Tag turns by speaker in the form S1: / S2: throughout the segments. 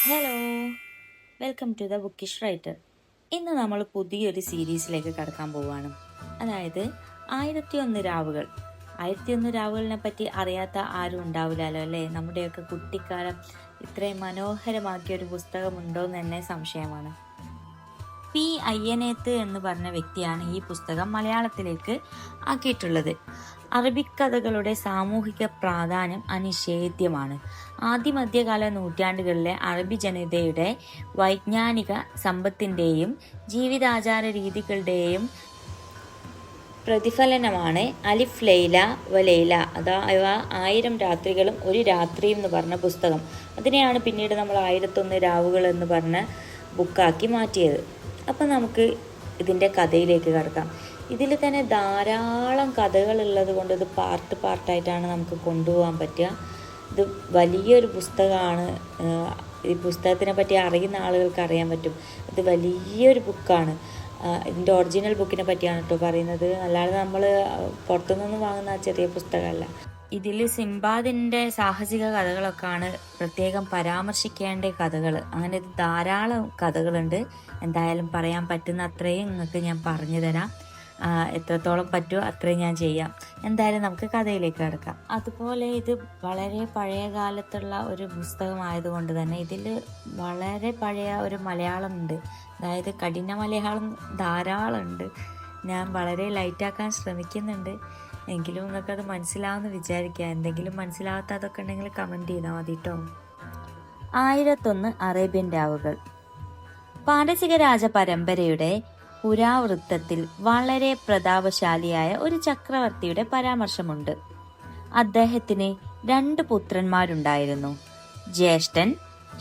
S1: Hello, welcome to the bookish writer. ഇന്ന് നമ്മൾ പുതിയൊരു സീരീസിലേക്ക് കടക്കാൻ പോവുകയാണ്. അതായത് 1001 രാവുകൾ. 1001 രാവുകളിനെ പറ്റി അറിയാത്ത ആരും ഉണ്ടാവില്ലല്ലോ അല്ലേ? നമ്മുടെയൊക്കെ കുട്ടിക്കാലം ഇത്രയും മനോഹരമാക്കിയ ഒരു പുസ്തകമുണ്ടോ എന്ന് തന്നെ സംശയമാണ്. പി അയ്യനേത്ത് എന്ന് പറഞ്ഞ വ്യക്തിയാണ് ഈ പുസ്തകം മലയാളത്തിലേക്ക് ആക്കിയിട്ടുള്ളത്. അറബിക് കഥകളുടെ സാമൂഹിക പ്രാധാന്യം അനിഷേധ്യമാണ്. ആദ്യമധ്യകാല നൂറ്റാണ്ടുകളിലെ അറബി ജനതയുടെ വൈജ്ഞാനിക സമ്പത്തിൻ്റെയും ജീവിതാചാര രീതികളുടെയും പ്രതിഫലനമാണ് അലിഫ് ലൈല വ ലൈല, അഥവാ 1000 രാത്രികളും ഒരു രാത്രിയും എന്ന് പറഞ്ഞ പുസ്തകം. അതിനെയാണ് പിന്നീട് നമ്മൾ 1001 രാവുകൾ എന്ന് പറഞ്ഞ ബുക്കാക്കി മാറ്റിയത്. അപ്പം നമുക്ക് ഇതിൻ്റെ കഥയിലേക്ക് കടക്കാം. ഇതിൽ തന്നെ ധാരാളം കഥകളുള്ളത് കൊണ്ട് ഇത് പാർട്ടായിട്ടാണ് നമുക്ക് കൊണ്ടുപോകാൻ പറ്റുക. ഇത് വലിയൊരു പുസ്തകമാണ്. ഈ പുസ്തകത്തിനെ പറ്റി അറിയുന്ന ആളുകൾക്ക് അറിയാൻ പറ്റും. ഇത് വലിയൊരു ബുക്കാണ്. ഇതിൻ്റെ ഒറിജിനൽ ബുക്കിനെ പറ്റിയാണ് കേട്ടോ പറയുന്നത്, അല്ലാതെ നമ്മൾ പുറത്തുനിന്ന് വാങ്ങുന്ന ചെറിയ പുസ്തകമല്ല. ഇതിൽ സിംബാദിൻ്റെ സാഹസിക കഥകളൊക്കെയാണ് പ്രത്യേകം പരാമർശിക്കേണ്ട കഥകൾ. അങ്ങനെ ധാരാളം കഥകളുണ്ട്. എന്തായാലും പറയാൻ പറ്റുന്ന അത്രയും നിങ്ങൾക്ക് ഞാൻ പറഞ്ഞു തരാം. എത്രത്തോളം പറ്റുമോ അത്രയും ഞാൻ ചെയ്യാം. എന്തായാലും നമുക്ക് കഥയിലേക്ക് കിടക്കാം. അതുപോലെ ഇത് വളരെ പഴയ കാലത്തുള്ള ഒരു പുസ്തകമായതുകൊണ്ട് തന്നെ ഇതിൽ വളരെ പഴയ ഒരു മലയാളം ഉണ്ട്. അതായത് കഠിന മലയാളം ധാരാളം ഉണ്ട്. ഞാൻ വളരെ ലൈറ്റാക്കാൻ ശ്രമിക്കുന്നുണ്ട്, എങ്കിലും നിങ്ങൾക്കത് മനസ്സിലാവുമെന്ന് വിചാരിക്കുക. എന്തെങ്കിലും മനസ്സിലാവാത്തതൊക്കെ ഉണ്ടെങ്കിൽ കമൻറ്റ് ചെയ്താൽ മതി കേട്ടോ. 1001 അറേബ്യൻ രാവുകൾ. പാരസിക രാജ പരമ്പരയുടെ പുരാവൃത്തത്തിൽ വളരെ പ്രതാപശാലിയായ ഒരു ചക്രവർത്തിയുടെ പരാമർശമുണ്ട്. അദ്ദേഹത്തിന് 2 പുത്രന്മാരുണ്ടായിരുന്നു. ജ്യേഷ്ഠൻ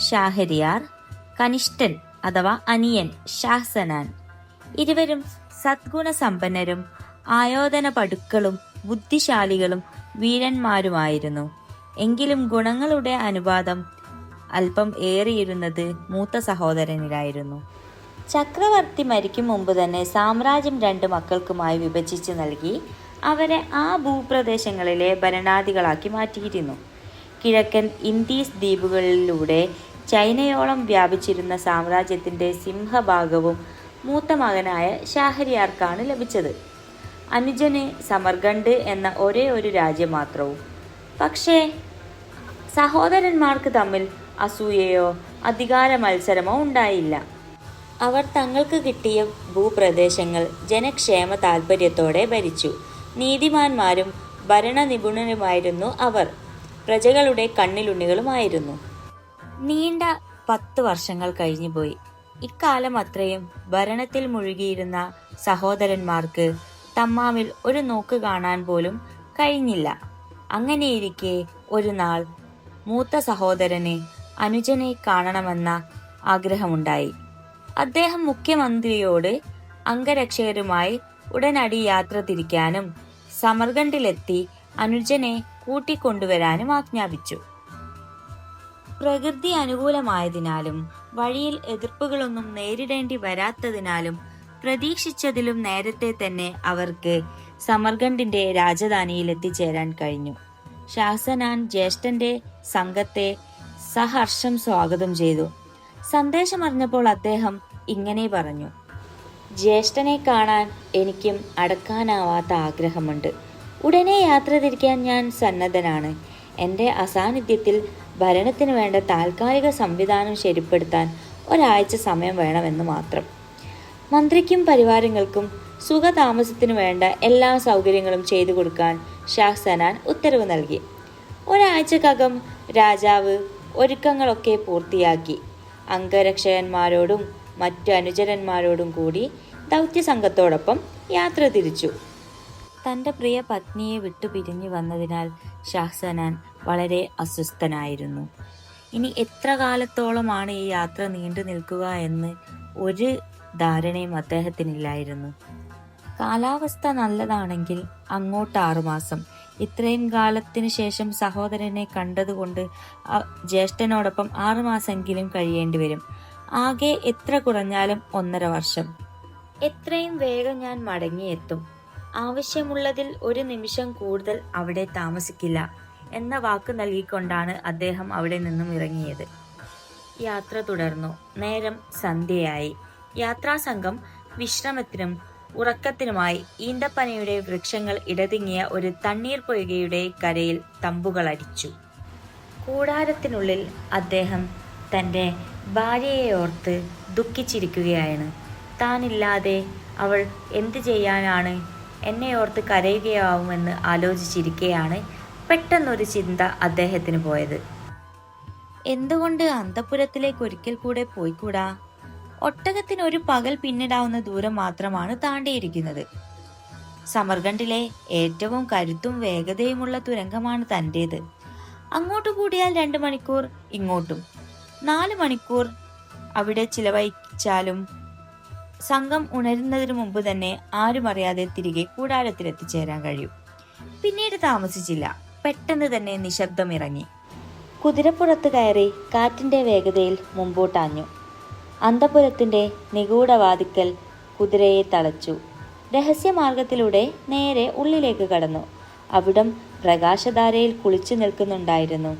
S1: ഷാഹരിയാർ, കനിഷ്ഠൻ അഥവാ അനിയൻ ഷാഹ്സനാൻ. ഇരുവരും സദ്ഗുണസമ്പന്നരും ആയോധന പടുക്കളും ബുദ്ധിശാലികളും വീരന്മാരുമായിരുന്നു. എങ്കിലും ഗുണങ്ങളുടെ അനുപാതം അല്പം ഏറിയിരുന്നത് മൂത്ത സഹോദരനിലായിരുന്നു. ചക്രവർത്തി മരിക്കും മുമ്പ് തന്നെ സാമ്രാജ്യം 2 മക്കൾക്കുമായി വിഭജിച്ച് നൽകി അവരെ ആ ഭൂപ്രദേശങ്ങളിലെ ഭരണാധികളാക്കി മാറ്റിയിരുന്നു. കിഴക്കൻ ഇൻഡീസ് ദ്വീപുകളിലൂടെ ചൈനയോളം വ്യാപിച്ചിരുന്ന സാമ്രാജ്യത്തിൻ്റെ സിംഹഭാഗവും മൂത്ത മകനായ ഷാഹരിയാർക്കാണ് ലഭിച്ചത്. അനുജന് സമർഖണ്ഡ് എന്ന ഒരേ ഒരു രാജ്യം മാത്രവും. പക്ഷേ സഹോദരന്മാർക്ക് തമ്മിൽ അസൂയയോ അധികാര മത്സരമോ ഉണ്ടായില്ല. അവർ തങ്ങൾക്ക് കിട്ടിയ ഭൂപ്രദേശങ്ങൾ ജനക്ഷേമ താൽപര്യത്തോടെ ഭരിച്ചു. നീതിമാന്മാരും ഭരണനിപുണരുമായിരുന്നു അവർ. പ്രജകളുടെ കണ്ണിലുണ്ണികളുമായിരുന്നു. നീണ്ട 10 വർഷങ്ങൾ കഴിഞ്ഞുപോയി. ഇക്കാലം അത്രയും ഭരണത്തിൽ മുഴുകിയിരുന്ന സഹോദരന്മാർക്ക് തമ്മാമിൽ ഒരു നോക്ക് കാണാൻ പോലും കഴിഞ്ഞില്ല. അങ്ങനെയിരിക്കെ ഒരു നാൾ മൂത്ത സഹോദരന് അനുജനെ കാണണമെന്ന ആഗ്രഹമുണ്ടായി. അദ്ദേഹം മുഖ്യമന്ത്രിയോട് അംഗരക്ഷകരുമായി ഉടനടി യാത്ര തിരിക്കാനും സമർഖണ്ഡിലെത്തി അനുജനെ കൂട്ടിക്കൊണ്ടുവരാനും ആജ്ഞാപിച്ചു. പ്രകൃതി അനുകൂലമായതിനാലും വഴിയിൽ എതിർപ്പുകളൊന്നും നേരിടേണ്ടി വരാത്തതിനാലും പ്രതീക്ഷിച്ചതിലും നേരത്തെ തന്നെ അവർക്ക് സമർഖണ്ഡിന്റെ രാജധാനിയിൽ എത്തിച്ചേരാൻ കഴിഞ്ഞു. ഷാഹ്സനാൻ ജ്യേഷ്ഠന്റെ സംഘത്തെ സഹർഷം സ്വാഗതം ചെയ്തു. സന്ദേശമറിഞ്ഞപ്പോൾ അദ്ദേഹം ഇങ്ങനെ പറഞ്ഞു: ജ്യേഷ്ഠനെ കാണാൻ എനിക്കും അടക്കാനാവാത്ത ആഗ്രഹമുണ്ട്. ഉടനെ യാത്ര തിരിക്കാൻ ഞാൻ സന്നദ്ധനാണ്. എൻ്റെ അസാന്നിധ്യത്തിൽ ഭരണത്തിന് വേണ്ട താൽക്കാലിക സംവിധാനം ശരിപ്പെടുത്താൻ ഒരാഴ്ച സമയം വേണമെന്ന് മാത്രം. മന്ത്രിക്കും പരിവാരങ്ങൾക്കും സുഖതാമസത്തിനു വേണ്ട എല്ലാ സൗകര്യങ്ങളും ചെയ്തു കൊടുക്കാൻ ഷാഹ്സനാൻ ഉത്തരവ് നൽകി. ഒരാഴ്ചക്കകം രാജാവ് ഒരുക്കങ്ങളൊക്കെ പൂർത്തിയാക്കി. അംഗരക്ഷകന്മാരോടും മറ്റു അനുചരന്മാരോടും കൂടി ദൗത്യസംഘത്തോടൊപ്പം യാത്ര തിരിച്ചു. തൻ്റെ പ്രിയ പത്നിയെ വിട്ടു പിരിഞ്ഞു വന്നതിനാൽ ഷാഹ്സനാൻ വളരെ അസ്വസ്ഥനായിരുന്നു. ഇനി എത്ര കാലത്തോളമാണ് ഈ യാത്ര നീണ്ടു നിൽക്കുക എന്ന് ഒരു ധാരണയും അദ്ദേഹത്തിനില്ലായിരുന്നു. കാലാവസ്ഥ നല്ലതാണെങ്കിൽ അങ്ങോട്ട് 6 മാസം. ഇത്രയും കാലത്തിനു ശേഷം സഹോദരനെ കണ്ടതുകൊണ്ട് ജ്യേഷ്ഠനോടൊപ്പം 6 മാസമെങ്കിലും കഴിയേണ്ടി വരും. ആകെ എത്ര കുറഞ്ഞാലും 1.5 വർഷം. എത്രയും വേഗം ഞാൻ മടങ്ങിയെത്തും. ആവശ്യമുള്ളതിൽ 1 നിമിഷം കൂടുതൽ അവിടെ താമസിക്കില്ല എന്ന വാക്ക് നൽകിക്കൊണ്ടാണ് അദ്ദേഹം അവിടെ നിന്നും ഇറങ്ങിയത്. യാത്ര തുടർന്നു. നേരം സന്ധ്യയായി. യാത്രാസംഘം വിശ്രമത്തിനും ഉറക്കത്തിനുമായി ഈന്തപ്പനയുടെ വൃക്ഷങ്ങൾ ഇടതിങ്ങിയ ഒരു തണ്ണീർ പൊയ്കയുടെ കരയിൽ തമ്പുകളടിച്ചു. കൂടാരത്തിനുള്ളിൽ അദ്ദേഹം തൻ്റെ ഭാര്യയെയോർത്ത് ദുഃഖിച്ചിരിക്കുകയാണ്. താനില്ലാതെ അവൾ എന്തു ചെയ്യാനാണ്, എന്നെയോർത്ത് കരയുകയാവുമെന്ന് ആലോചിച്ചിരിക്കെയാണ് പെട്ടെന്നൊരു ചിന്ത അദ്ദേഹത്തിന് പോയത്. എന്തുകൊണ്ട് അന്തഃപുരത്തിലേക്ക് ഒരിക്കൽ കൂടെ പോയിക്കൂടാ? ഒട്ടകത്തിന് ഒരു പകൽ പിന്നിടാവുന്ന ദൂരം മാത്രമാണ് താണ്ടിയിരിക്കുന്നത്. സമർഖണ്ഡിലെ ഏറ്റവും കരുത്തും വേഗതയുമുള്ള തുരങ്കമാണ് തൻ്റേത്. അങ്ങോട്ട് കൂടിയാൽ 2 മണിക്കൂർ, ഇങ്ങോട്ടും 4 മണിക്കൂർ അവിടെ ചിലവഴിച്ചാലും സംഘം ഉണരുന്നതിന് മുമ്പ് തന്നെ ആരും അറിയാതെ തിരികെ കൂടാരത്തിലെത്തിച്ചേരാൻ കഴിയും. പിന്നീട് താമസിച്ചില്ല. പെട്ടെന്ന് തന്നെ നിശബ്ദമിറങ്ങി. കുതിരപ്പുറത്ത് കയറി കാറ്റിൻ്റെ വേഗതയിൽ മുമ്പോട്ടാഞ്ഞു. അന്തഃപുരത്തിൻ്റെ നിഗൂഢവാതിക്കൽ കുതിരയെ തളച്ചു. രഹസ്യമാർഗത്തിലൂടെ നേരെ ഉള്ളിലേക്ക് കടന്നു. അവിടം പ്രകാശധാരയിൽ കുളിച്ചു നിൽക്കുന്നുണ്ടായിരുന്നു.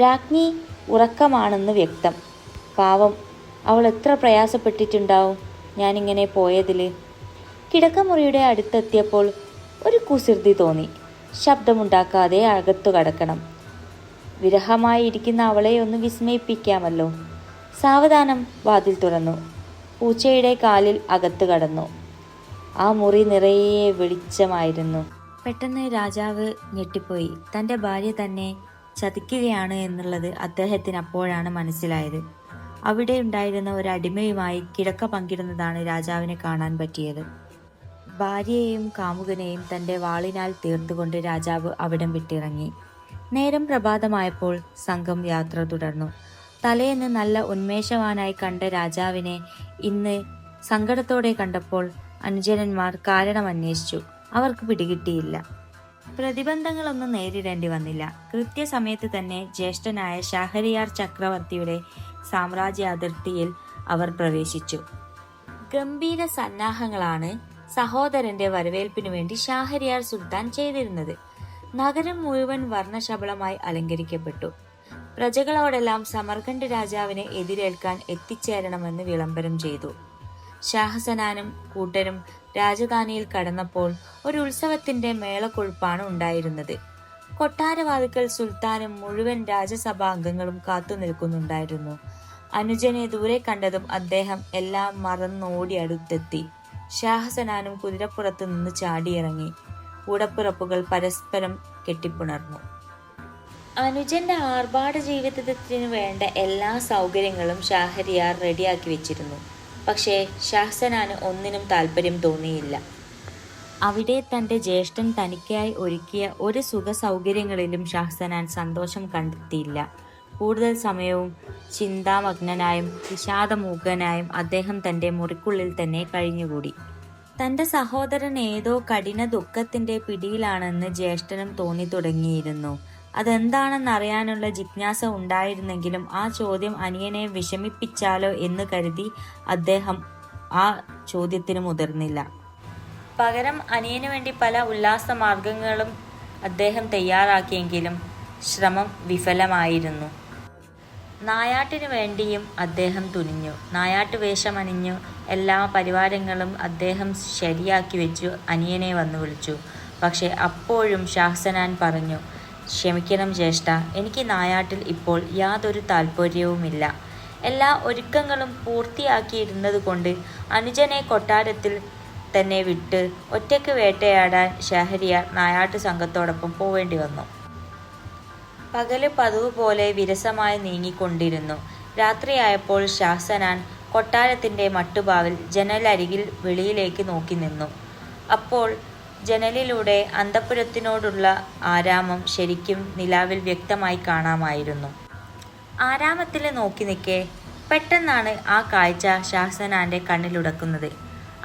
S1: രാജ്ഞി ഉറക്കമാണെന്ന് വ്യക്തം. പാവം, അവൾ എത്ര പ്രയാസപ്പെട്ടിട്ടുണ്ടാവും ഞാനിങ്ങനെ പോയതിൽ. കിടക്കമുറിയുടെ അടുത്തെത്തിയപ്പോൾ ഒരു കുസൃതി തോന്നി. ശബ്ദമുണ്ടാക്കാതെ അകത്തു കടക്കണം. വിരഹമായി ഇരിക്കുന്ന അവളെ ഒന്ന് വിസ്മയിപ്പിക്കാമല്ലോ. സാവധാനം വാതിൽ തുറന്നു. പൂച്ചയുടെ കാലിൽ അകത്ത് കടന്നു. ആ മുറി നിറയെ വെളിച്ചമായിരുന്നു. പെട്ടെന്ന് രാജാവ് ഞെട്ടിപ്പോയി. തൻ്റെ ഭാര്യ തന്നെ ചതിക്കുകയാണ് എന്നുള്ളത് അദ്ദേഹത്തിന് അപ്പോഴാണ് മനസ്സിലായത്. അവിടെ ഉണ്ടായിരുന്ന ഒരു അടിമയുമായി കിടക്ക പങ്കിടുന്നതാണ് രാജാവിനെ കാണാൻ പറ്റിയത്. ഭാര്യയെയും കാമുകനെയും തൻ്റെ വാളിനാൽ തീർത്തുകൊണ്ട് രാജാവ് അവിടം വിട്ടിറങ്ങി. നേരം പ്രഭാതമായപ്പോൾ സംഘം യാത്ര തുടർന്നു. തലേന്ന് നല്ല ഉന്മേഷവാനായി കണ്ട രാജാവിനെ ഇന്ന് സങ്കടത്തോടെ കണ്ടപ്പോൾ അനുചരന്മാർ കാരണം അന്വേഷിച്ചു. അവർക്ക് പിടികിട്ടിയില്ല. പ്രതിബന്ധങ്ങളൊന്നും നേരിടേണ്ടി വന്നില്ല. കൃത്യസമയത്ത് തന്നെ ജ്യേഷ്ഠനായ ഷഹരിയാർ ചക്രവർത്തിയുടെ സാമ്രാജ്യ അതിർത്തിയിൽ അവർ പ്രവേശിച്ചു. ഗംഭീര സന്നാഹങ്ങളാണ് സഹോദരന്റെ വരവേൽപ്പിനു വേണ്ടി ഷഹരിയാർ സുൽത്താൻ ചെയ്തിരുന്നത്. നഗരം മുഴുവൻ വർണ്ണശബളമായി അലങ്കരിക്കപ്പെട്ടു. പ്രജകളോടെല്ലാം സമർഖണ്ഡ് രാജാവിനെ എതിരേൽക്കാൻ എത്തിച്ചേരണമെന്ന് വിളംബരം ചെയ്തു. ഷാഹസനാനും കൂട്ടരും രാജധാനിയിൽ കടന്നപ്പോൾ ഒരു ഉത്സവത്തിന്റെ മേളക്കൊഴുപ്പാണ് ഉണ്ടായിരുന്നത്. കൊട്ടാരവാതിക്കൽ സുൽത്താനും മുഴുവൻ രാജസഭാ അംഗങ്ങളും കാത്തു നിൽക്കുന്നുണ്ടായിരുന്നു. അനുജനെ ദൂരെ കണ്ടതും അദ്ദേഹം എല്ലാം മറന്നോടി അടുത്തെത്തി. ഷാഹസനാനും കുതിരപ്പുറത്ത് നിന്ന് ചാടിയിറങ്ങി. കൂടപ്പിറപ്പുകൾ പരസ്പരം കെട്ടിപ്പുണർന്നു. അനുജന്റെ ആർഭാട ജീവിതത്തിന് വേണ്ട എല്ലാ സൗകര്യങ്ങളും ഷഹരിയാർ റെഡിയാക്കി വെച്ചിരുന്നു. പക്ഷേ ഷാഹസനാന് ഒന്നിനും താല്പര്യം തോന്നിയില്ല. അവിടെ തൻ്റെ ജ്യേഷ്ഠൻ തനിക്കായി ഒരുക്കിയ ഒരു സുഖ സൗകര്യങ്ങളിലും ഷാഹസനാൻ സന്തോഷം കണ്ടെത്തിയില്ല. കൂടുതൽ സമയവും ചിന്താമഗ്നനായും വിഷാദമൂകനായും അദ്ദേഹം തൻ്റെ മുറിക്കുള്ളിൽ തന്നെ കഴിഞ്ഞുകൂടി. തൻ്റെ സഹോദരൻ ഏതോ കഠിന ദുഃഖത്തിന്റെ പിടിയിലാണെന്ന് ജ്യേഷ്ഠനും തോന്നി തുടങ്ങിയിരുന്നു. അതെന്താണെന്നറിയാനുള്ള ജിജ്ഞാസ ഉണ്ടായിരുന്നെങ്കിലും ആ ചോദ്യം അനിയനെ വിഷമിപ്പിച്ചാലോ എന്ന് കരുതി അദ്ദേഹം ആ ചോദ്യത്തിന് മുതിർന്നില്ല. പകരം അനിയനു വേണ്ടി പല ഉല്ലാസ മാർഗങ്ങളും അദ്ദേഹം തയ്യാറാക്കിയെങ്കിലും ശ്രമം വിഫലമായിരുന്നു. നായാട്ടിനു വേണ്ടിയും അദ്ദേഹം തുനിഞ്ഞു. നായാട്ട് വേഷമണിഞ്ഞു എല്ലാ പരിവാരങ്ങളും അദ്ദേഹം ശരിയാക്കി വെച്ചു അനിയനെ വന്നു വിളിച്ചു. പക്ഷെ അപ്പോഴും ഷാഹസനാൻ പറഞ്ഞു, ക്ഷമിക്കണം ജ്യേഷ്ഠ, എനിക്ക് നായാട്ടിൽ ഇപ്പോൾ യാതൊരു താല്പര്യവുമില്ല. എല്ലാ ഒരുക്കങ്ങളും പൂർത്തിയാക്കിയിരുന്നത് കൊണ്ട് അനുജനെ കൊട്ടാരത്തിൽ തന്നെ വിട്ട് ഒറ്റയ്ക്ക് വേട്ടയാടാൻ ഷഹരിയാർ നായാട്ട് സംഘത്തോടൊപ്പം പോവേണ്ടി വന്നു. പകല് പതിവ് പോലെ വിരസമായി നീങ്ങിക്കൊണ്ടിരുന്നു. രാത്രിയായപ്പോൾ ഷാഹസനാൻ കൊട്ടാരത്തിന്റെ മട്ടുപാവിൽ ജനലരികിൽ വെളിയിലേക്ക് നോക്കി നിന്നു. അപ്പോൾ ജനലിലൂടെ അന്തഃപുരത്തിനോടുള്ള ആരാമം ശരിക്കും നിലാവിൽ വ്യക്തമായി കാണാമായിരുന്നു. ആരാമത്തിൽ നോക്കി നിൽക്കെ പെട്ടെന്നാണ് ആ കാഴ്ച ഷാഹസനാന്റെ കണ്ണിലുടക്കുന്നത്.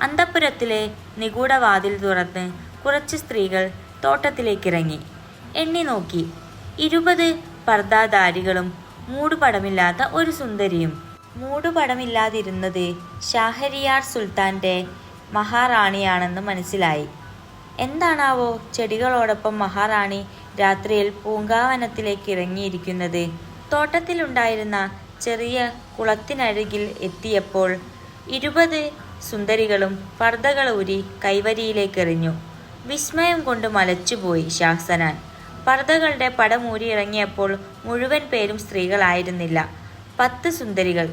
S1: അന്തഃപുരത്തിലെ നിഗൂഢവാതിൽ തുറന്ന് കുറച്ച് സ്ത്രീകൾ തോട്ടത്തിലേക്കിറങ്ങി. എണ്ണി നോക്കി. 20 പർദ്ദാധാരികളും മൂടുപടമില്ലാത്ത ഒരു സുന്ദരിയും. മൂടുപടമില്ലാതിരുന്നത് ഷഹരിയാർ സുൽത്താന്റെ മഹാറാണിയാണെന്ന് മനസ്സിലായി. എന്താണാവോ ചെടികളോടൊപ്പം മഹാറാണി രാത്രിയിൽ പൂങ്കാവനത്തിലേക്ക് ഇറങ്ങിയിരിക്കുന്നത്? തോട്ടത്തിലുണ്ടായിരുന്ന ചെറിയ കുളത്തിനരികിൽ എത്തിയപ്പോൾ 20 സുന്ദരികളും പർദ്ദകളൂരി കൈവരിയിലേക്കെറിഞ്ഞു. വിസ്മയം കൊണ്ട് മലച്ചുപോയി ഷാഹ്സനാൻ. പർദ്ദകളുടെ പടമൂരിയിറങ്ങിയപ്പോൾ മുഴുവൻ പേരും സ്ത്രീകളായിരുന്നില്ല. 10 സുന്ദരികൾ,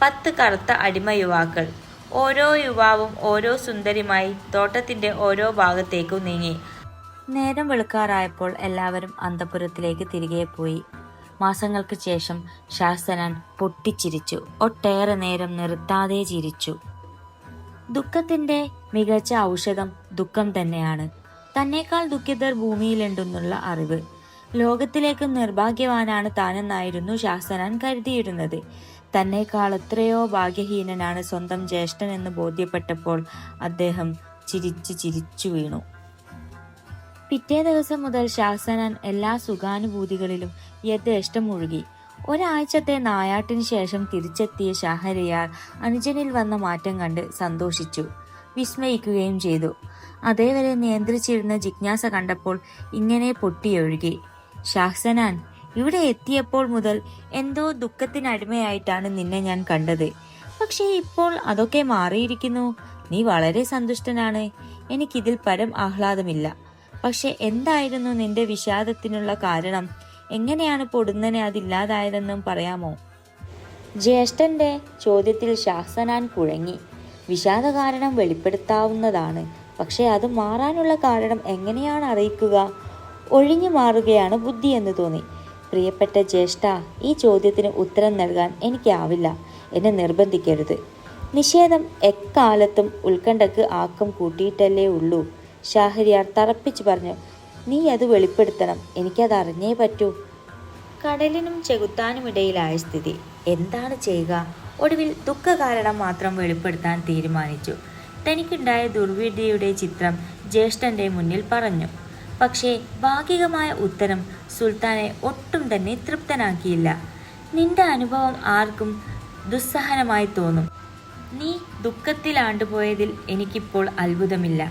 S1: 10 കറുത്ത അടിമ യുവാക്കൾ. ഓരോ യുവാവും ഓരോ സുന്ദരിയുമായി തോട്ടത്തിന്റെ ഓരോ ഭാഗത്തേക്കും നീങ്ങി. നേരം വെളുക്കാറായപ്പോൾ എല്ലാവരും അന്തഃപുരത്തിലേക്ക് തിരികെ പോയി. മാസങ്ങൾക്ക് ശേഷം ഷാഹ്സനാൻ പൊട്ടിച്ചിരിച്ചു. ഒട്ടേറെ നേരം നിർത്താതെ ചിരിച്ചു. ദുഃഖത്തിന്റെ മികച്ച ഔഷധം ദുഃഖം തന്നെയാണ്. തന്നേക്കാൾ ദുഃഖിതർ ഭൂമിയിലുണ്ടെന്നുള്ള അറിവ്. ലോകത്തിലേക്കും നിർഭാഗ്യവാനാണ് താനെന്നായിരുന്നു ഷാഹ്സനാൻ കരുതിയിരുന്നത്. തന്നേക്കാൾ എത്രയോ ഭാഗ്യഹീനനാണ് സ്വന്തം ജ്യേഷ്ഠൻ എന്ന് ബോധ്യപ്പെട്ടപ്പോൾ അദ്ദേഹം ചിരിച്ചു വീണു. പിറ്റേ ദിവസം മുതൽ ഷാഹ്സനാൻ എല്ലാ സുഖാനുഭൂതികളിലും യഥേഷ്ടം മുഴുകി. ഒരാഴ്ചത്തെ നായാട്ടിന് ശേഷം തിരിച്ചെത്തിയ ഷഹരിയാർ അനുജനിൽ വന്ന മാറ്റം കണ്ട് സന്തോഷിച്ചു, വിസ്മയിക്കുകയും ചെയ്തു. അതേവരെ നിയന്ത്രിച്ചിരുന്ന ജിജ്ഞാസ കണ്ടപ്പോൾ ഇങ്ങനെ പൊട്ടിയൊഴുകി. ഷാഹ്സനാൻ, ഇവിടെ എത്തിയപ്പോൾ മുതൽ എന്തോ ദുഃഖത്തിനടിമയായിട്ടാണ് നിന്നെ ഞാൻ കണ്ടത്. പക്ഷേ ഇപ്പോൾ അതൊക്കെ മാറിയിരിക്കുന്നു. നീ വളരെ സന്തുഷ്ടനാണ്. എനിക്കിതിൽ പരം ആഹ്ലാദമില്ല. പക്ഷെ എന്തായിരുന്നു നിന്റെ വിഷാദത്തിനുള്ള കാരണം? എങ്ങനെയാണ് പൊടുന്നനെ അതില്ലാതായതെന്നും പറയാമോ? ജ്യേഷ്ഠന്റെ ചോദ്യത്തിൽ ഷാഹ്സനാൻ കുഴങ്ങി. വിഷാദ കാരണം വെളിപ്പെടുത്താവുന്നതാണ്. പക്ഷെ അത് മാറാനുള്ള കാരണം എങ്ങനെയാണ് അറിയിക്കുക? ഒഴിഞ്ഞു മാറുകയാണ് ബുദ്ധി എന്ന് തോന്നി. പ്രിയപ്പെട്ട ജ്യേഷ്ഠ, ഈ ചോദ്യത്തിന് ഉത്തരം നൽകാൻ എനിക്കാവില്ല. എന്നെ നിർബന്ധിക്കരുത്. നിഷേധം എക്കാലത്തും ഉത്കണ്ഠക്ക് ആക്കം കൂട്ടിയിട്ടല്ലേ ഉള്ളൂ. ഷഹരിയാർ തറപ്പിച്ചു പറഞ്ഞു. നീ അത് വെളിപ്പെടുത്തണം. എനിക്കത് അറിഞ്ഞേ പറ്റൂ. കടലിനും ചെകുത്താനുമിടയിലായ സ്ഥിതി. എന്താണ് ചെയ്യുക? ഒടുവിൽ ദുഃഖ കാരണം മാത്രം വെളിപ്പെടുത്താൻ തീരുമാനിച്ചു. തനിക്കുണ്ടായ ദുർവിധിയുടെ ചിത്രം ജ്യേഷ്ഠന്റെ മുന്നിൽ പറഞ്ഞു. പക്ഷേ ഭാഗികമായ ഉത്തരം സുൽത്താനെ ഒട്ടും തന്നെ തൃപ്തനാക്കിയില്ല. നിന്റെ അനുഭവം ആർക്കും ദുസ്സഹനമായി തോന്നും. നീ ദുഃഖത്തിലാണ്ടുപോയതിൽ എനിക്കിപ്പോൾ അത്ഭുതമില്ല.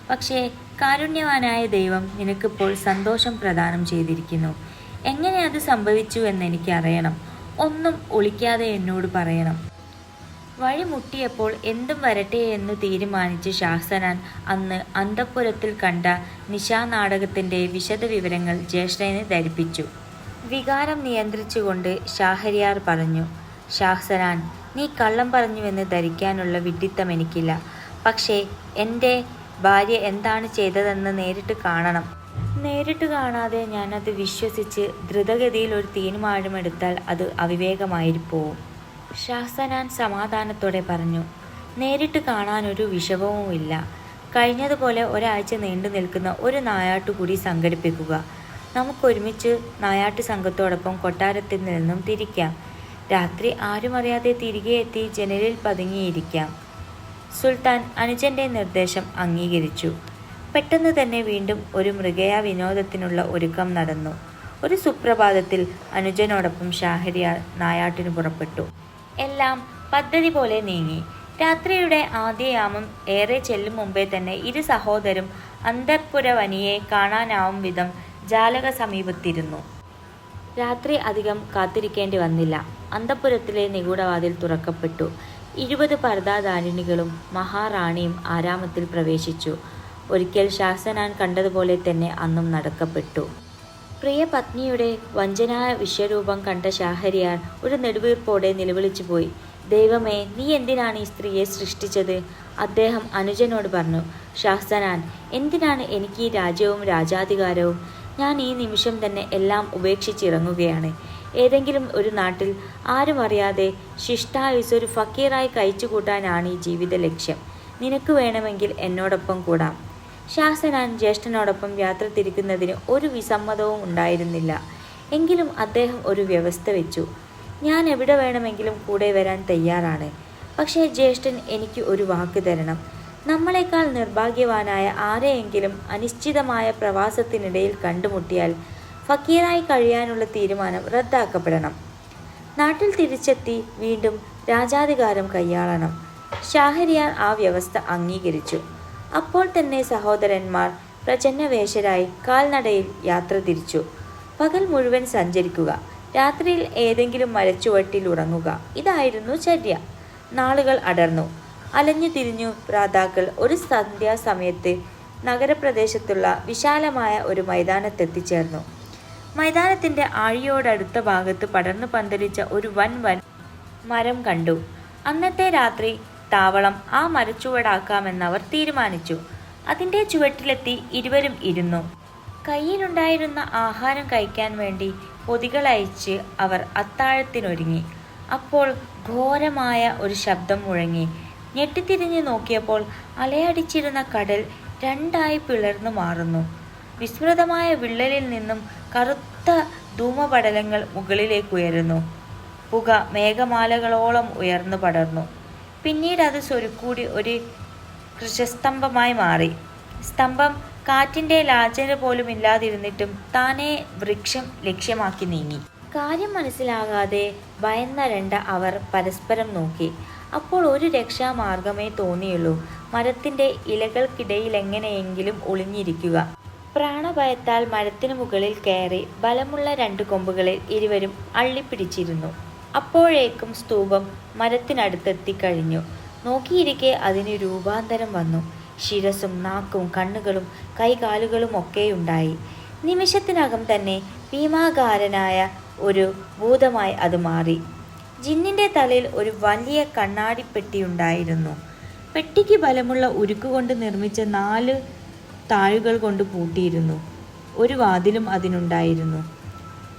S1: പക്ഷേ കാരുണ്യവാനായ ദൈവം നിനക്കിപ്പോൾ സന്തോഷം പ്രദാനം ചെയ്തിരിക്കുന്നു. എങ്ങനെ അത് സംഭവിച്ചു എന്നെനിക്കറിയണം. ഒന്നും ഒളിക്കാതെ എന്നോട് പറയണം. വഴിമുട്ടിയപ്പോൾ എന്തും വരട്ടെ എന്നു തീരുമാനിച്ച് ഷാഹ്സനാൻ അന്ന് അന്തഃപുരത്തിൽ കണ്ട നിശാനാടകത്തിന്റെ വിശദവിവരങ്ങൾ ജ്യേഷ്ഠനെ ധരിപ്പിച്ചു. വികാരം നിയന്ത്രിച്ചുകൊണ്ട് ഷഹരിയാർ പറഞ്ഞു. ഷാഹ്സനാൻ, നീ കള്ളം പറഞ്ഞുവെന്ന് ധരിക്കാനുള്ള വിഡ്ഢിത്തം എനിക്കില്ല. പക്ഷേ എൻ്റെ ഭാര്യ എന്താണ് ചെയ്തതെന്ന് നേരിട്ട് കാണണം. നേരിട്ട് കാണാതെ ഞാനത് വിശ്വസിച്ച് ദ്രുതഗതിയിൽ ഒരു തീരുമാനമെടുത്താൽ അത് അവിവേകമായിപ്പോവും. ഷാഹ്സനാൻ സമാധാനത്തോടെ പറഞ്ഞു. നേരിട്ട് കാണാനൊരു വിഷമവുമില്ല. കഴിഞ്ഞതുപോലെ ഒരാഴ്ച നീണ്ടു നിൽക്കുന്ന ഒരു നായാട്ടു കൂടി സംഘടിപ്പിക്കുക. നമുക്കൊരുമിച്ച് നായാട്ട് സംഘത്തോടൊപ്പം കൊട്ടാരത്തിൽ നിന്നും തിരിക്കാം. രാത്രി ആരും അറിയാതെ തിരികെ എത്തി ജനലിൽ പതുങ്ങിയിരിക്കാം. സുൽത്താൻ അനുജന്റെ നിർദ്ദേശം അംഗീകരിച്ചു. പെട്ടെന്ന് തന്നെ വീണ്ടും ഒരു മൃഗയ വിനോദത്തിനുള്ള ഒരുക്കം നടന്നു. ഒരു സുപ്രഭാതത്തിൽ അനുജനോടൊപ്പം ഷഹരിയാർ നായാട്ടിന് പുറപ്പെട്ടു. എല്ലാം പദ്ധതി പോലെ നീങ്ങി. രാത്രിയുടെ ആദ്യയാമം ഏറെ ചെല്ലും മുമ്പേ തന്നെ ഇരു സഹോദരും അന്തഃപുരവനിയെ കാണാനാവും വിധം ജാലക സമീപത്തിരുന്നു. രാത്രി അധികം കാത്തിരിക്കേണ്ടി വന്നില്ല. അന്തഃപുരത്തിലെ നിഗൂഢവാതിൽ തുറക്കപ്പെട്ടു. 20 പർദ്ദാധാരിണികളും മഹാറാണിയും ആരാമത്തിൽ പ്രവേശിച്ചു. ഒരിക്കൽ ഷാഹ്സനാൻ കണ്ടതുപോലെ തന്നെ അന്നും നടക്കപ്പെട്ടു. പ്രിയ പത്നിയുടെ വഞ്ചനാ വിശ്വരൂപം കണ്ട ഷഹരിയാർ ഒരു നെടുവീർപ്പോടെ നിലവിളിച്ചു പോയി. ദൈവമേ, നീ എന്തിനാണ് ഈ സ്ത്രീയെ സൃഷ്ടിച്ചത്? അദ്ദേഹം അനുജനോട് പറഞ്ഞു. ഷാഹ്സനാൻ, എന്തിനാണ് എനിക്ക് ഈ രാജ്യവും രാജാധികാരവും? ഞാൻ ഈ നിമിഷം തന്നെ എല്ലാം ഉപേക്ഷിച്ചിറങ്ങുകയാണ്. ഏതെങ്കിലും ഒരു നാട്ടിൽ ആരും അറിയാതെ ശിഷ്ടായുസ് ഒരു ഫക്കീറായി കഴിച്ചുകൂട്ടാനാണ് ഈ ജീവിത ലക്ഷ്യം. നിനക്ക് വേണമെങ്കിൽ എന്നോടൊപ്പം കൂടാം. ഷാഹ്സനാൻ ജ്യേഷ്ഠനോടൊപ്പം യാത്ര തിരിക്കുന്നതിന് ഒരു വിസമ്മതവും ഉണ്ടായിരുന്നില്ല. എങ്കിലും അദ്ദേഹം ഒരു വ്യവസ്ഥ വെച്ചു. ഞാൻ എവിടെ വേണമെങ്കിലും കൂടെ വരാൻ തയ്യാറാണ്. പക്ഷേ ജ്യേഷ്ഠൻ എനിക്ക് ഒരു വാക്ക് തരണം. നമ്മളെക്കാൾ നിർഭാഗ്യവാനായ ആരെയെങ്കിലും അനിശ്ചിതമായ പ്രവാസത്തിനിടയിൽ കണ്ടുമുട്ടിയാൽ ഫക്കീറായി കഴിയാനുള്ള തീരുമാനം റദ്ദാക്കപ്പെടണം. നാട്ടിൽ തിരിച്ചെത്തി വീണ്ടും രാജാധികാരം കൈയാളണം. ഷഹരിയാർ ആ വ്യവസ്ഥ അംഗീകരിച്ചു. അപ്പോൾ തന്നെ സഹോദരന്മാർ പ്രച്ഛന്നവേശരായി കാൽനടയിൽ യാത്ര തിരിച്ചു. പകൽ മുഴുവൻ സഞ്ചരിക്കുക, രാത്രിയിൽ ഏതെങ്കിലും മരച്ചുവട്ടിൽ ഉറങ്ങുക. ഇതായിരുന്നു ചര്യ. നാളുകൾ അടർന്നു. അലഞ്ഞു തിരിഞ്ഞു ഭ്രാതാക്കൾ ഒരു സന്ധ്യാസമയത്ത് നഗരപ്രദേശത്തുള്ള വിശാലമായ ഒരു മൈതാനത്തെത്തിച്ചേർന്നു. മൈതാനത്തിന്റെ ആഴിയോടടുത്ത ഭാഗത്ത് പടർന്നു പന്തലിച്ച ഒരു വൻ മരം കണ്ടു. അന്നത്തെ രാത്രി താവളം ആ മരച്ചുവടാക്കാമെന്നവർ തീരുമാനിച്ചു. അതിന്റെ ചുവട്ടിലെത്തി ഇരുവരും ഇരുന്നു. കയ്യിലുണ്ടായിരുന്ന ആഹാരം കഴിക്കാൻ വേണ്ടി പൊതികളയച്ച് അവർ അത്താഴത്തിനൊരുങ്ങി. അപ്പോൾ ഘോരമായ ഒരു ശബ്ദം മുഴങ്ങി. ഞെട്ടിത്തിരിഞ്ഞു നോക്കിയപ്പോൾ അലയടിച്ചിരുന്ന കടൽ രണ്ടായി പിളർന്നു മാറുന്നു. വിസ്മൃതമായ വിള്ളലിൽ നിന്നും കറുത്ത ധൂമപടലങ്ങൾ മുകളിലേക്കുയരുന്നു. പുക മേഘമാലകളോളം ഉയർന്നു പടർന്നു. പിന്നീട് അത് സ്വരുക്കൂടി ഒരു കൃഷസ്തംഭമായി മാറി. സ്തംഭം കാറ്റിന്റെ ലാഞ്ചന പോലും ഇല്ലാതിരുന്നിട്ടും താനെ വൃക്ഷം ലക്ഷ്യമാക്കി നീങ്ങി. കാര്യം മനസ്സിലാകാതെ ഭയന്ന അവർ പരസ്പരം നോക്കി. അപ്പോൾ ഒരു രക്ഷാമാർഗമേ തോന്നിയുള്ളൂ. മരത്തിന്റെ ഇലകൾക്കിടയിലെങ്ങനെയെങ്കിലും ഒളിഞ്ഞിരിക്കുക. പ്രാണഭയത്താൽ മരത്തിനു മുകളിൽ കയറി ബലമുള്ള 2 കൊമ്പുകളിൽ ഇരുവരും അള്ളിപ്പിടിച്ചിരുന്നു. അപ്പോഴേക്കും സ്തൂപം മരത്തിനടുത്തെത്തിക്കഴിഞ്ഞു. നോക്കിയിരിക്കെ അതിന് രൂപാന്തരം വന്നു. ശിരസും നാക്കും കണ്ണുകളും കൈകാലുകളും ഒക്കെയുണ്ടായി. നിമിഷത്തിനകം തന്നെ ഭീമാകാരനായ ഒരു ഭൂതമായി അത് മാറി. ജിന്നിന്റെ തലയിൽ ഒരു വലിയ കണ്ണാടിപ്പെട്ടിയുണ്ടായിരുന്നു. പെട്ടിക്ക് ബലമുള്ള ഉരുക്കുകൊണ്ട് നിർമ്മിച്ച 4 താഴുകൾ കൊണ്ട് പൂട്ടിയിരുന്നു. ഒരു വാതിലും അതിനുണ്ടായിരുന്നു.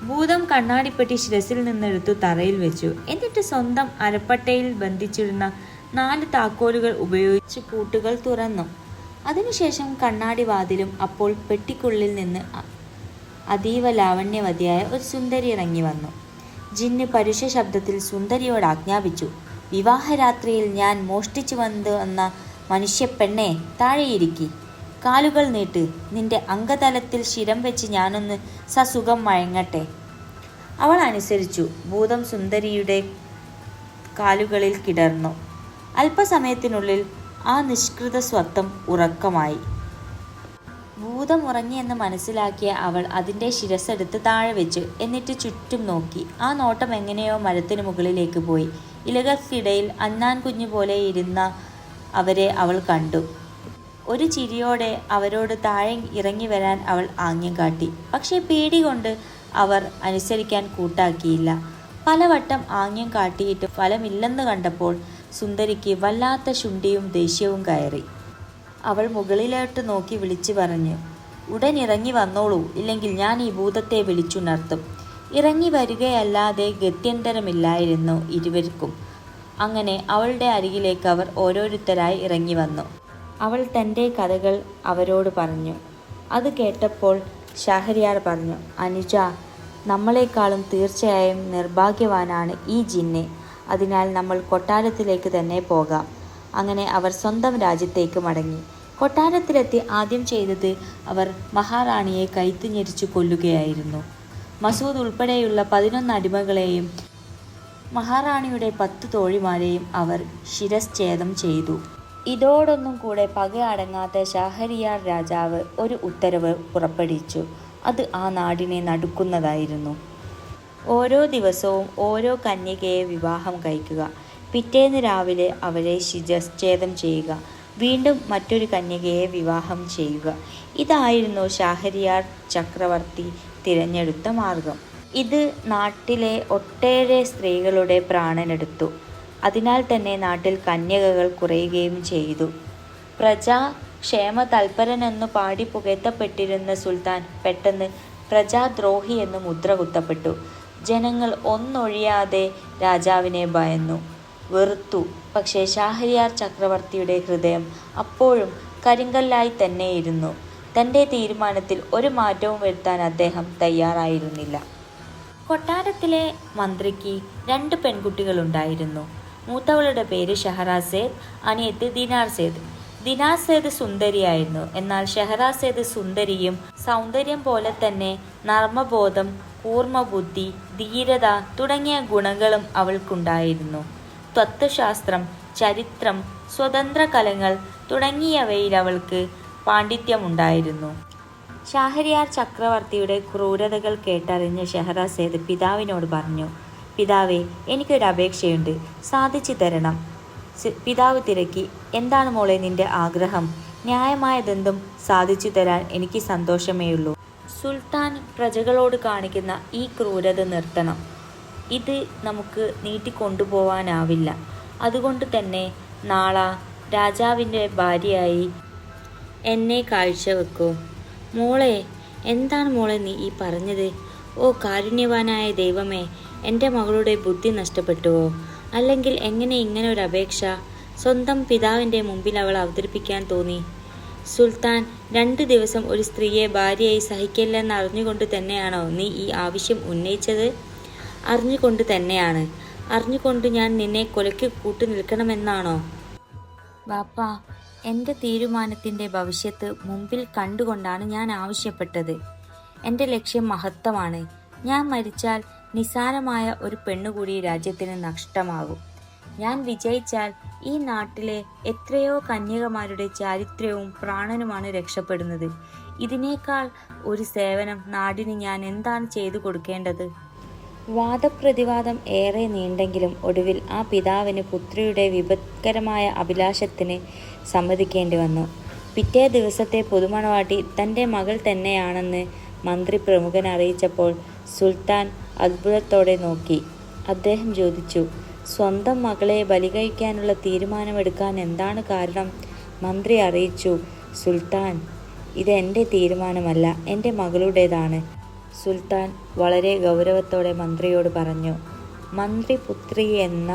S1: ഭൂതം കണ്ണാടിപ്പെട്ടി ശിരസിൽ നിന്നെടുത്തു തറയിൽ വെച്ചു. എന്നിട്ട് സ്വന്തം അരപ്പട്ടയിൽ ബന്ധിച്ചിരുന്ന 4 താക്കോലുകൾ ഉപയോഗിച്ച് പൂട്ടുകൾ തുറന്നു. അതിനുശേഷം കണ്ണാടി വാതിലും. അപ്പോൾ പെട്ടിക്കുള്ളിൽ നിന്ന് അതീവ ലാവണ്യവതിയായ ഒരു സുന്ദരി ഇറങ്ങി വന്നു. ജിന്ന് പരുഷ ശബ്ദത്തിൽ സുന്ദരിയോട് ആജ്ഞാപിച്ചു, വിവാഹരാത്രിയിൽ ഞാൻ മോഷ്ടിച്ചു വന്ന മനുഷ്യപ്പെണ്ണെ, താഴെയിരിക്കി, കാലുകൾ നീട്ട്, നിന്റെ അംഗതലത്തിൽ ശിരം വെച്ച് ഞാനൊന്ന് സസുഖം മയങ്ങട്ടെ. അവൾ അനുസരിച്ചു. ഭൂതം സുന്ദരിയുടെ കാലുകളിൽ കിടന്നു. അല്പസമയത്തിനുള്ളിൽ ആ നിഷ്കൃത സ്വത്വം ഉറക്കമായി. ഭൂതം ഉറങ്ങിയെന്ന് മനസ്സിലാക്കിയ അവൾ അതിൻ്റെ ശിരസ്സെടുത്ത് താഴെ വെച്ചു. എന്നിട്ട് ചുറ്റും നോക്കി. ആ നോട്ടം എങ്ങനെയോ മരത്തിനു മുകളിലേക്ക് പോയി. ഇലകൾക്കിടയിൽ അന്നാൻ കുഞ്ഞു പോലെ ഇരുന്ന അവരെ അവൾ കണ്ടു. ഒരു ചിരിയോടെ അവരോട് താഴെ ഇറങ്ങി വരാൻ അവൾ ആംഗ്യം കാട്ടി. പക്ഷേ പേടി കൊണ്ട് അവർ അനുസരിക്കാൻ കൂട്ടാക്കിയില്ല. പലവട്ടം ആംഗ്യം കാട്ടിയിട്ട് ഫലമില്ലെന്ന് കണ്ടപ്പോൾ സുന്ദരിക്ക് വല്ലാത്ത ശുണ്ഠിയും ദേഷ്യവും കയറി. അവൾ മുകളിലോട്ട് നോക്കി വിളിച്ചു പറഞ്ഞു, ഉടൻ ഇറങ്ങി വന്നോളൂ, ഇല്ലെങ്കിൽ ഞാൻ ഈ ഭൂതത്തെ വിളിച്ചുണർത്തും. ഇറങ്ങി വരികയല്ലാതെ ഗത്യന്തരമില്ലായിരുന്നു ഇരുവർക്കും. അങ്ങനെ അവളുടെ അരികിലേക്ക് അവർ ഓരോരുത്തരായി ഇറങ്ങി വന്നു. അവൾ തൻ്റെ കഥകൾ അവരോട് പറഞ്ഞു. അത് കേട്ടപ്പോൾ ഷഹരിയാർ പറഞ്ഞു, അനുജ, നമ്മളെക്കാളും തീർച്ചയായും നിർഭാഗ്യവാനാണ് ഈ ജിന്ന്. അതിനാൽ നമ്മൾ കൊട്ടാരത്തിലേക്ക് തന്നെ പോകാം. അങ്ങനെ അവർ സ്വന്തം രാജ്യത്തേക്ക് മടങ്ങി. കൊട്ടാരത്തിലെത്തി ആദ്യം ചെയ്തത് അവർ മഹാറാണിയെ കൈത്ത് ഞെരിച്ചു കൊല്ലുകയായിരുന്നു. മസൂദ് ഉൾപ്പെടെയുള്ള 11 അടിമകളെയും മഹാറാണിയുടെ 10 തോഴിമാരെയും അവർ ശിരശ്ഛേദം ചെയ്തു. ഇതോടൊന്നും കൂടെ പക അടങ്ങാത്ത ഷഹരിയാർ രാജാവ് ഒരു ഉത്തരവ് പുറപ്പെടുവിച്ചു. അത് ആ നാടിനെ നടുക്കുന്നതായിരുന്നു. ഓരോ ദിവസവും ഓരോ കന്യകയെ വിവാഹം കഴിക്കുക. പിറ്റേന്ന് രാവിലെ അവരെ ശിരശ്ഛേദം ചെയ്യുക. വീണ്ടും മറ്റൊരു കന്യകയെ വിവാഹം ചെയ്യുക. ഇതായിരുന്നു ഷഹരിയാർ ചക്രവർത്തി തിരഞ്ഞെടുത്ത മാർഗം. ഇത് നാട്ടിലെ ഒട്ടേറെ സ്ത്രീകളുടെ പ്രാണനെടുത്തു. അതിനാൽ തന്നെ നാട്ടിൽ കന്യകകൾ കുറയുകയും ചെയ്തു. പ്രജാക്ഷേമ തൽപരനെന്നു പാടി പുകഴ്ത്തപ്പെട്ടിരുന്ന സുൽത്താൻ പെട്ടെന്ന് പ്രജാദ്രോഹി എന്ന് മുദ്ര കുത്തപ്പെട്ടു. ജനങ്ങൾ ഒന്നൊഴിയാതെ രാജാവിനെ ഭയന്നു, വെറുത്തു. പക്ഷേ ഷഹരിയാർ ചക്രവർത്തിയുടെ ഹൃദയം അപ്പോഴും കരിങ്കല്ലായി തന്നെയിരുന്നു. തൻ്റെ തീരുമാനത്തിൽ ഒരു മാറ്റവും വരുത്താൻ അദ്ദേഹം തയ്യാറായിരുന്നില്ല. കൊട്ടാരത്തിലെ മന്ത്രിക്ക് 2 പെൺകുട്ടികളുണ്ടായിരുന്നു. മൂത്തവളുടെ പേര് ഷഹറാസേദ്, അനിയത്തി ദിനാർസേദ്. ദിനാർസേദ് സുന്ദരിയായിരുന്നു. എന്നാൽ ഷഹറാസേദ് സുന്ദരിയും സൗന്ദര്യം പോലെ തന്നെ നർമ്മബോധം, കൂർമ്മബുദ്ധി, ധീരത തുടങ്ങിയ ഗുണങ്ങളും അവൾക്കുണ്ടായിരുന്നു. തത്വശാസ്ത്രം, ചരിത്രം, സ്വതന്ത്ര കലകൾ തുടങ്ങിയവയിൽ അവൾക്ക് പാണ്ഡിത്യമുണ്ടായിരുന്നു. ഷാഹരിയാർ ചക്രവർത്തിയുടെ ക്രൂരതകൾ കേട്ടറിഞ്ഞ ഷെഹറസേദ് പിതാവിനോട് പറഞ്ഞു, പിതാവേ, എനിക്കൊരു അപേക്ഷയുണ്ട്, സാധിച്ചു തരണം. പിതാവ് തിരക്കി, എന്താണ് മോളെ നിന്റെ ആഗ്രഹം? ന്യായമായതെന്തും സാധിച്ചു തരാൻ എനിക്ക് സന്തോഷമേയുള്ളൂ. സുൽത്താൻ പ്രജകളോട് കാണിക്കുന്ന ഈ ക്രൂരത നിർത്തണം. ഇത് നമുക്ക് നീട്ടിക്കൊണ്ടുപോവാനാവില്ല. അതുകൊണ്ട് തന്നെ നാളെ രാജാവിൻ്റെ ഭാര്യയായി എന്നെ കാഴ്ചവെക്കൂ. മോളെ, എന്താണ് മോളെ നീ ഈ പറഞ്ഞത്? ഓ കാരുണ്യവാനായ ദൈവമേ, എൻ്റെ മകളുടെ ബുദ്ധി നഷ്ടപ്പെട്ടുവോ? അല്ലെങ്കിൽ എങ്ങനെ ഇങ്ങനെ ഒരു അപേക്ഷ സ്വന്തം പിതാവിൻ്റെ മുമ്പിൽ അവൾ അവതരിപ്പിക്കാൻ തോന്നി? സുൽത്താൻ, 2 ദിവസം ഒരു സ്ത്രീയെ ഭാര്യയായി സഹിക്കില്ലെന്ന് അറിഞ്ഞുകൊണ്ട് തന്നെയാണോ നീ ഈ ആവശ്യം ഉന്നയിച്ചത്? അറിഞ്ഞുകൊണ്ട് തന്നെയാണ്. അറിഞ്ഞുകൊണ്ട് ഞാൻ നിന്നെ കൊലയ്ക്ക് കൂട്ടു നിൽക്കണമെന്നാണോ? ബാപ്പ, എൻ്റെ തീരുമാനത്തിൻ്റെ ഭവിഷ്യത്ത് മുമ്പിൽ കണ്ടുകൊണ്ടാണ് ഞാൻ ആവശ്യപ്പെട്ടത്. എൻ്റെ ലക്ഷ്യം മഹത്തമാണ്. ഞാൻ മരിച്ചാൽ നിസ്സാരമായ ഒരു പെണ്ണുകൂടി രാജ്യത്തിന് നഷ്ടമാകും. ഞാൻ വിജയിച്ചാൽ ഈ നാട്ടിലെ എത്രയോ കന്യകമാരുടെ ചാരിത്രവും പ്രാണനുമാണ് രക്ഷപ്പെടുന്നത്. ഇതിനേക്കാൾ ഒരു സേവനം നാടിന് ഞാൻ എന്താണ് ചെയ്തു കൊടുക്കേണ്ടത്? വാദപ്രതിവാദം ഏറെ നീണ്ടെങ്കിലും ഒടുവിൽ ആ പിതാവിന് പുത്രിയുടെ വിപത്കരമായ അഭിലാഷത്തിന് സമ്മതിക്കേണ്ടി വന്നു. പിറ്റേ ദിവസത്തെ പുതുമണവാട്ടി തൻ്റെ മകൾ തന്നെയാണെന്ന് മന്ത്രി പ്രമുഖൻ അറിയിച്ചപ്പോൾ സുൽത്താൻ അത്ഭുതത്തോടെ നോക്കി. അദ്ദേഹം ചോദിച്ചു, സ്വന്തം മകളെ ബലി കഴിക്കാനുള്ള തീരുമാനമെടുക്കാൻ എന്താണ് കാരണം? മന്ത്രി അറിയിച്ചു, സുൽത്താൻ, ഇത് എൻ്റെ തീരുമാനമല്ല, എൻ്റെ മകളുടേതാണ്. സുൽത്താൻ വളരെ ഗൗരവത്തോടെ മന്ത്രിയോട് പറഞ്ഞു, മന്ത്രിപുത്രി എന്ന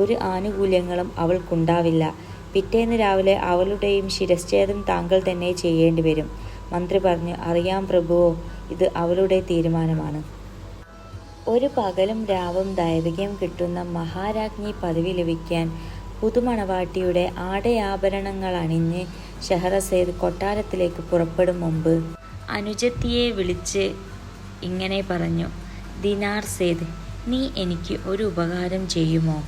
S1: ഒരു ആനുകൂല്യങ്ങളും അവൾക്കുണ്ടാവില്ല. പിറ്റേന്ന് രാവിലെ അവളുടെയും ശിരച്ഛേദം താങ്കൾ തന്നെ ചെയ്യേണ്ടി വരും. മന്ത്രി പറഞ്ഞു, അറിയാം പ്രഭുവോ, ഇത് അവളുടെ തീരുമാനമാണ്. ഒരു പകലും രാവും ദൈർഘ്യം കിട്ടുന്ന മഹാരാജ്ഞി പദവി ലഭിക്കാൻ പുതുമണവാട്ടിയുടെ ആടയാഭരണങ്ങൾ അണിഞ്ഞ് ഷെഹറസേദ് കൊട്ടാരത്തിലേക്ക് പുറപ്പെടും മുമ്പ് അനുജത്തിയെ വിളിച്ച് ഇങ്ങനെ പറഞ്ഞു, ദിനാർ സേദ്, നീ എനിക്ക് ഒരു ഉപകാരം ചെയ്യുമോ?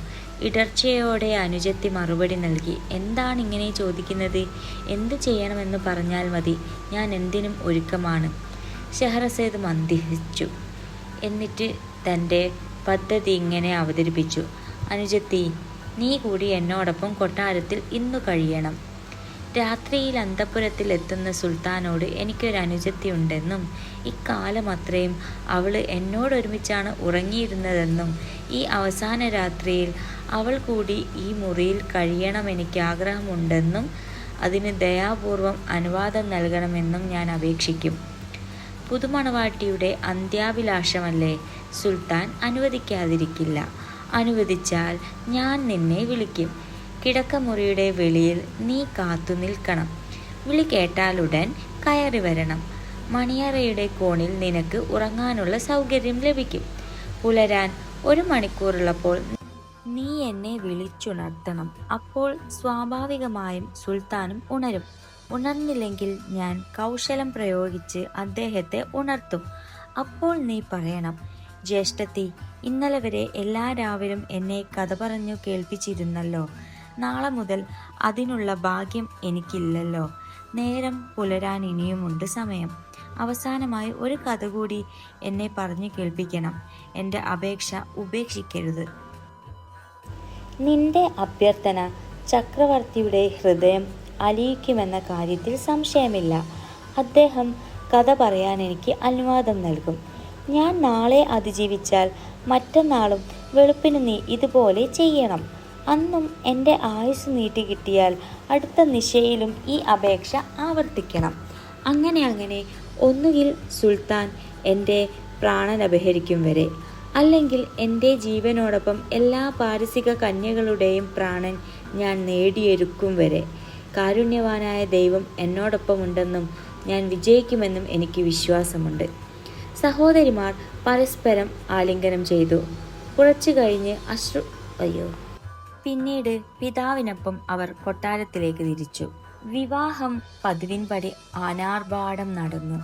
S1: ഇടർച്ചയോടെ അനുജത്തി മറുപടി നൽകി, എന്താണ് ഇങ്ങനെ ചോദിക്കുന്നത്? എന്ത് ചെയ്യണമെന്ന് പറഞ്ഞാൽ മതി, ഞാൻ എന്തിനും ഒരുക്കമാണ്. ഷെഹറസേദ് മന്ദിച്ചു. എന്നിട്ട് തൻ്റെ പദ്ധതി ഇങ്ങനെ അവതരിപ്പിച്ചു, അനുജത്തി, നീ കൂടി എന്നോടൊപ്പം കൊട്ടാരത്തിൽ ഇന്നു കഴിയണം. രാത്രിയിൽ അന്തഃപുരത്തിൽ എത്തുന്ന സുൽത്താനോട് എനിക്കൊരു അനുജത്തി ഉണ്ടെന്നും ഇക്കാലം അത്രയും അവൾ എന്നോടൊരുമിച്ചാണ് ഉറങ്ങിയിരുന്നതെന്നും ഈ അവസാന രാത്രിയിൽ അവൾ കൂടി ഈ മുറിയിൽ കഴിയണമെനിക്ക് ആഗ്രഹമുണ്ടെന്നും അതിന് ദയാപൂർവം അനുവാദം നൽകണമെന്നും ഞാൻ അപേക്ഷിക്കും. പുതുമണവാട്ടിയുടെ അന്ത്യാഭിലാഷമല്ലേ? സുൽത്താൻ അനുവദിക്കാതിരിക്കില്ല. അനുവദിച്ചാൽ ഞാൻ നിന്നെ വിളിക്കും. കിടക്കമുറിയുടെ വെളിയിൽ നീ കാത്തു നിൽക്കണം. വിളി കേട്ടാലുടൻ കയറി വരണം. മണിയറയുടെ കോണിൽ നിനക്ക് ഉറങ്ങാനുള്ള സൗകര്യം ലഭിക്കും. പുലരാൻ 1 മണിക്കൂറുള്ളപ്പോൾ നീ എന്നെ വിളിച്ചുണർത്തണം. അപ്പോൾ സ്വാഭാവികമായും സുൽത്താനും ഉണരും. ഉണർന്നില്ലെങ്കിൽ ഞാൻ കൗശലം പ്രയോഗിച്ച് അദ്ദേഹത്തെ ഉണർത്തും. അപ്പോൾ നീ പറയണം, ജ്യേഷ്ഠത്തി, ഇന്നലെ വരെ എല്ലാ രാവിലും എന്നെ കഥ പറഞ്ഞു കേൾപ്പിച്ചിരുന്നല്ലോ. നാളെ മുതൽ അതിനുള്ള ഭാഗ്യം എനിക്കില്ലല്ലോ. നേരം പുലരാൻ ഇനിയുമുണ്ട് സമയം. അവസാനമായി ഒരു കഥ കൂടി എന്നെ പറഞ്ഞു കേൾപ്പിക്കണം. എൻ്റെ അപേക്ഷ ഉപേക്ഷിക്കരുത്. നിന്റെ അഭ്യർത്ഥന ചക്രവർത്തിയുടെ ഹൃദയം അലിയിക്കുമെന്ന കാര്യത്തിൽ സംശയമില്ല. അദ്ദേഹം കഥ പറയാൻ എനിക്ക് അനുവാദം നൽകും. ഞാൻ നാളെ അതിജീവിച്ചാൽ മറ്റന്നാളും വെളുപ്പിന് നീ ഇതുപോലെ ചെയ്യണം. അന്നും എൻ്റെ ആയുസ് നീട്ടിക്കിട്ടിയാൽ അടുത്ത നിശയിലും ഈ അപേക്ഷ ആവർത്തിക്കണം. അങ്ങനെ ഒന്നുകിൽ സുൽത്താൻ എൻ്റെ പ്രാണൻ അപഹരിക്കും വരെ, അല്ലെങ്കിൽ എൻ്റെ ജീവനോടൊപ്പം എല്ലാ പാരസിക കന്യകളുടെയും പ്രാണൻ ഞാൻ നേടിയെടുക്കും വരെ. കാരുണ്യവാനായ ദൈവം എന്നോടൊപ്പമുണ്ടെന്നും ഞാൻ വിജയിക്കുമെന്നും എനിക്ക് വിശ്വാസമുണ്ട്. സഹോദരിമാർ പരസ്പരം ആലിംഗനം ചെയ്തു. കുറച്ചു കഴിഞ്ഞ് പിന്നീട് പിതാവിനൊപ്പം അവർ കൊട്ടാരത്തിലേക്ക് തിരിച്ചു. വിവാഹം പതിവിൻപടി ആനാർഭാടം നടന്നു.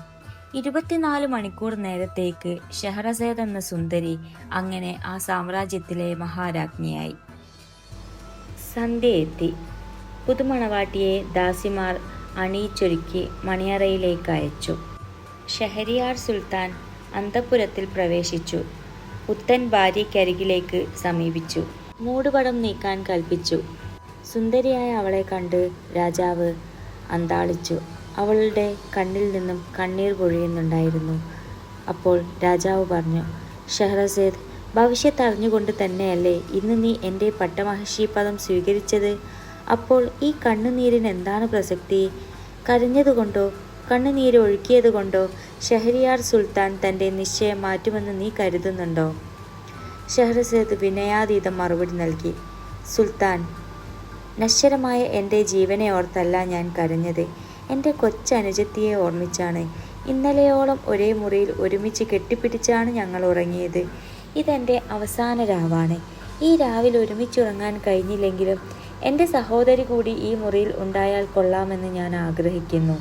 S1: 24 മണിക്കൂർ നേരത്തേക്ക് ഷെഹറസേദ് എന്ന സുന്ദരി അങ്ങനെ ആ സാമ്രാജ്യത്തിലെ മഹാരാജ്ഞിയായി. സന്ധ്യ എത്തി. പുതുമണവാട്ടിയെ ദാസിമാർ അണിയിച്ചൊരുക്കി മണിയറയിലേക്ക് അയച്ചു. ഷഹരിയാർ സുൽത്താൻ അന്തഃപുരത്തിൽ പ്രവേശിച്ചു. പുത്തൻ ഭാര്യയ്ക്കരികിലേക്ക് സമീപിച്ചു. മൂടുപടം നീക്കാൻ കൽപ്പിച്ചു. സുന്ദരിയായ അവളെ കണ്ട് രാജാവ് അന്താളിച്ചു. അവളുടെ കണ്ണിൽ നിന്നും കണ്ണീർ പൊഴിയുന്നുണ്ടായിരുന്നു. അപ്പോൾ രാജാവ് പറഞ്ഞു, ഷഹ്റസേദ്, ഭവിഷ്യത്ത് അറിഞ്ഞുകൊണ്ട് തന്നെയല്ലേ ഇന്ന് നീ എൻ്റെ പട്ടമഹിഷി പദം സ്വീകരിച്ചത്? അപ്പോൾ ഈ കണ്ണുനീരിന് എന്താണ് പ്രസക്തി? കരഞ്ഞതുകൊണ്ടോ കണ്ണുനീര് ഒഴുക്കിയതുകൊണ്ടോ ഷഹരിയാർ സുൽത്താൻ തൻ്റെ നിശ്ചയം മാറ്റുമെന്ന് നീ കരുതുന്നുണ്ടോ? ഷഹ്റസേദ് വിനയാതീതം മറുപടി നൽകി. സുൽത്താൻ, നശ്വരമായ എൻ്റെ ജീവനെ ഓർത്തല്ല ഞാൻ കരഞ്ഞത്. എൻ്റെ കൊച്ചനുജത്തിയെ ഓർമ്മിച്ചാണ്. ഇന്നലെയോളം ഒരേ മുറിയിൽ ഒരുമിച്ച് കെട്ടിപ്പിടിച്ചാണ് ഞങ്ങൾ ഉറങ്ങിയത്. ഇതെൻ്റെ അവസാന രാവാണ്. ഈ രാവിൽ ഒരുമിച്ചുറങ്ങാൻ കഴിഞ്ഞില്ലെങ്കിലും എൻ്റെ സഹോദരി കൂടി ഈ മുറിയിൽ ഉണ്ടായാൽ കൊള്ളാമെന്ന് ഞാൻ ആഗ്രഹിക്കുന്നു.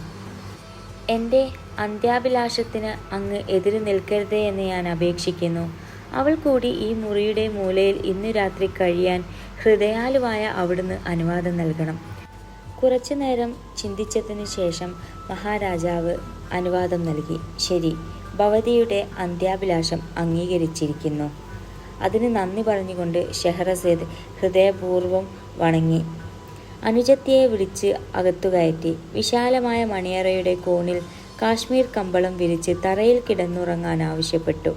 S1: എൻ്റെ അന്ത്യാഭിലാഷത്തിന് അങ്ങ് എതിര് നിൽക്കരുതേ എന്ന് ഞാൻ അപേക്ഷിക്കുന്നു. അവൾ കൂടി ഈ മുറിയുടെ മൂലയിൽ ഇന്നു രാത്രി കഴിയാൻ ഹൃദയാലുവായ അവിടുന്ന് അനുവാദം നൽകണം. കുറച്ചു നേരം ചിന്തിച്ചതിനു ശേഷം മഹാരാജാവ് അനുവാദം നൽകി. ശരി, ഭവതിയുടെ അന്ത്യാഭിലാഷം അംഗീകരിച്ചിരിക്കുന്നു. അതിന് നന്ദി പറഞ്ഞുകൊണ്ട് ഷഹ്റസേദ് ഹൃദയപൂർവ്വം വണങ്ങി. അനുജത്തിയെ വിളിച്ച് അകത്തുകയറ്റി. വിശാലമായ മണിയറയുടെ കോണിൽ കാശ്മീർ കമ്പളം വിരിച്ച് തറയിൽ കിടന്നുറങ്ങാൻ ആവശ്യപ്പെട്ടു.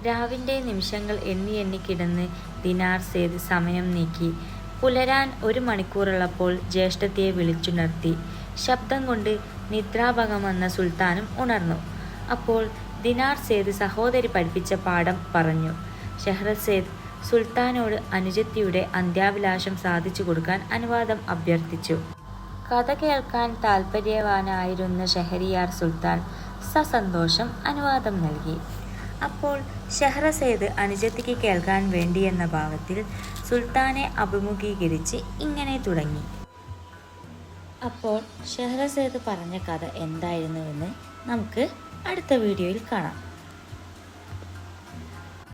S1: രാവിൻ്റെ നിമിഷങ്ങൾ എണ്ണി എണ്ണി കിടന്ന് ദിനാർ സേദ് സമയം നീക്കി. പുലരാൻ 1 മണിക്കൂറുള്ളപ്പോൾ ജ്യേഷ്ഠത്തിയെ വിളിച്ചുണർത്തി. ശബ്ദം കൊണ്ട് നിദ്രാഭംഗം വന്ന സുൽത്താനും ഉണർന്നു. അപ്പോൾ ദിനാർ സേദ് സഹോദരി പഠിപ്പിച്ച പാഠം പറഞ്ഞു. ഷഹ്റസേദ് സുൽത്താനോട് അനുജത്തിയുടെ അന്ത്യാഭിലാഷം സാധിച്ചു കൊടുക്കാൻ അനുവാദം അഭ്യർത്ഥിച്ചു. കഥ കേൾക്കാൻ താൽപ്പര്യവാനായിരുന്ന ഷഹരിയാർ സുൽത്താൻ സസന്തോഷം അനുവാദം നൽകി. അപ്പോൾ ഷഹ്റസേദ് അനുജത്തിക്ക് കേൾക്കാൻ വേണ്ടിയെന്ന ഭാവത്തിൽ സുൽത്താനെ അഭിമുഖീകരിച്ച് ഇങ്ങനെ തുടങ്ങി. അപ്പോൾ ഷഹ്റസേദ് പറഞ്ഞ കഥ എന്തായിരുന്നുവെന്ന് നമുക്ക് അടുത്ത വീഡിയോയിൽ കാണാം.